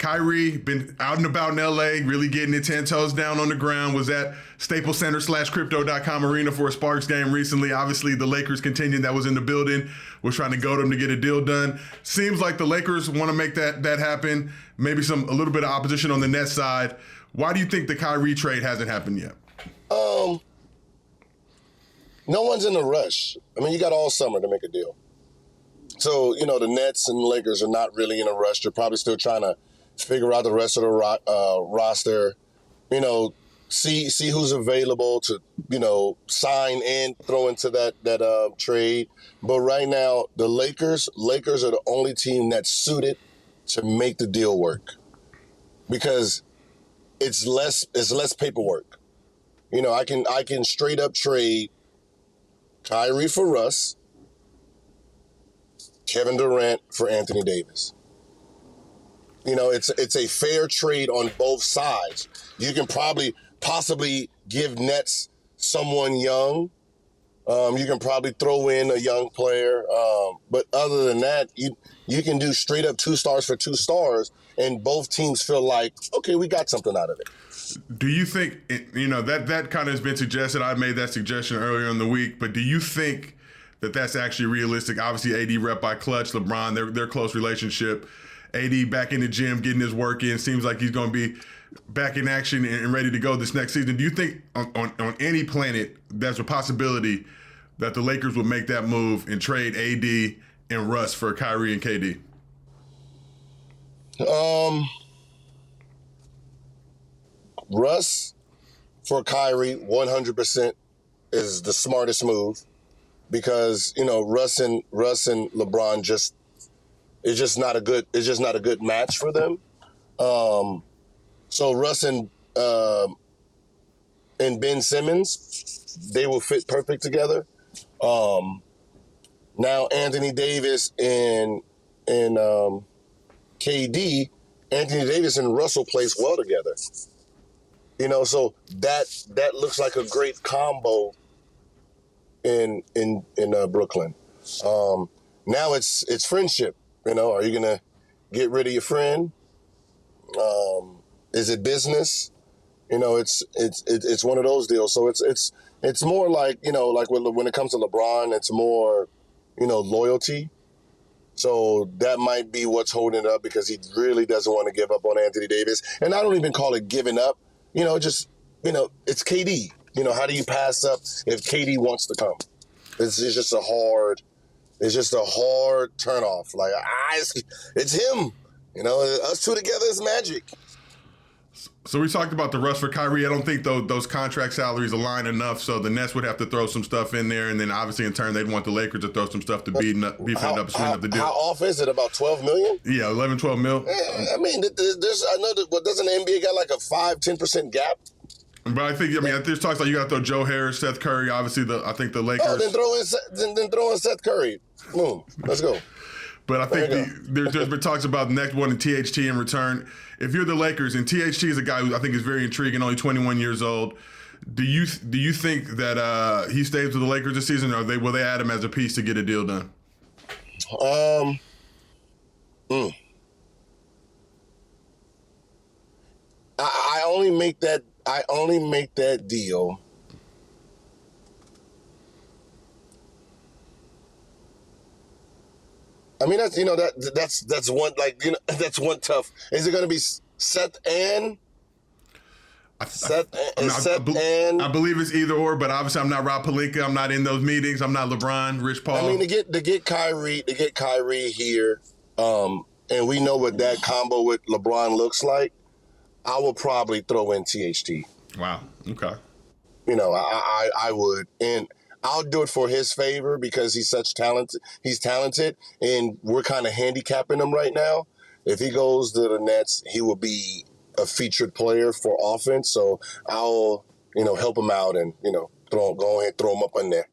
Kyrie been out and about in LA, really getting it 10 toes down on the ground. Was at Staples Center /crypto.com arena for a Sparks game recently. Obviously, the Lakers contingent that was in the building was trying to goad him to get a deal done. Seems like the Lakers want to make that happen. Maybe a little bit of opposition on the Nets side. Why do you think the Kyrie trade hasn't happened yet? No one's in a rush. I mean, you got all summer to make a deal. So, the Nets and Lakers are not really in a rush. They're probably still trying to figure out the rest of the roster, see who's available to, sign and throw into that trade. But right now, the Lakers are the only team that's suited to make the deal work because it's less paperwork. I can straight up trade Kyrie for Russ, Kevin Durant for Anthony Davis. It's a fair trade on both sides. You can possibly give Nets someone young. You can probably throw in a young player. But other than that, you can do straight up 2 stars for 2 stars, and both teams feel like, okay, we got something out of it. Do you think, that kind of has been suggested? I made that suggestion earlier in the week, but do you think that that's actually realistic? Obviously, AD rep by Clutch, LeBron, their close relationship. AD back in the gym, getting his work in. Seems like he's going to be back in action and ready to go this next season. Do you think on any planet there's a possibility that the Lakers would make that move and trade AD and Russ for Kyrie and KD? Russ for Kyrie 100% is the smartest move because Russ and LeBron it's just not a good match for them. So Russ and Ben Simmons, they will fit perfect together. Now Anthony Davis and KD, Anthony Davis and Russell plays well together. So that looks like a great combo in Brooklyn. Now it's friendship. Are you gonna get rid of your friend? Is it business? It's one of those deals. So it's more like like when it comes to LeBron, it's more loyalty. So that might be what's holding it up because he really doesn't want to give up on Anthony Davis. And I don't even call it giving up. It's KD. How do you pass up if KD wants to come? It's just a hard turnoff. Like, it's him. Us two together is magic. So we talked about the rush for Kyrie. I don't think those contract salaries align enough, so the Nets would have to throw some stuff in there, and then obviously in turn they'd want the Lakers to throw some stuff to beef up and sweeten up the deal. How off is it? About $12 million? Yeah, 11, 12 mil. I mean, doesn't the NBA got like a 5-10% gap? But I think there's talks like you got to throw Joe Harris, Seth Curry. Obviously, I think the Lakers. Oh, then throw in Seth Curry. Boom, let's go. But I think there's been talks about the next one in THT in return. If you're the Lakers, and THT is a guy who I think is very intriguing, only 21 years old, do you think that he stays with the Lakers this season, or will they add him as a piece to get a deal done? I only make that deal. I mean, that's one that's one tough. Is it going to be Seth and? I believe it's either or, but obviously I'm not Rob Pelinka. I'm not in those meetings. I'm not LeBron, Rich Paul. I mean, to get Kyrie here, and we know what that combo with LeBron looks like. I will probably throw in THT. Wow. Okay. I would, and I'll do it for his favor because he's such talented. He's talented, and we're kind of handicapping him right now. If he goes to the Nets, he will be a featured player for offense. So I'll, help him out and, go ahead and throw him up in there.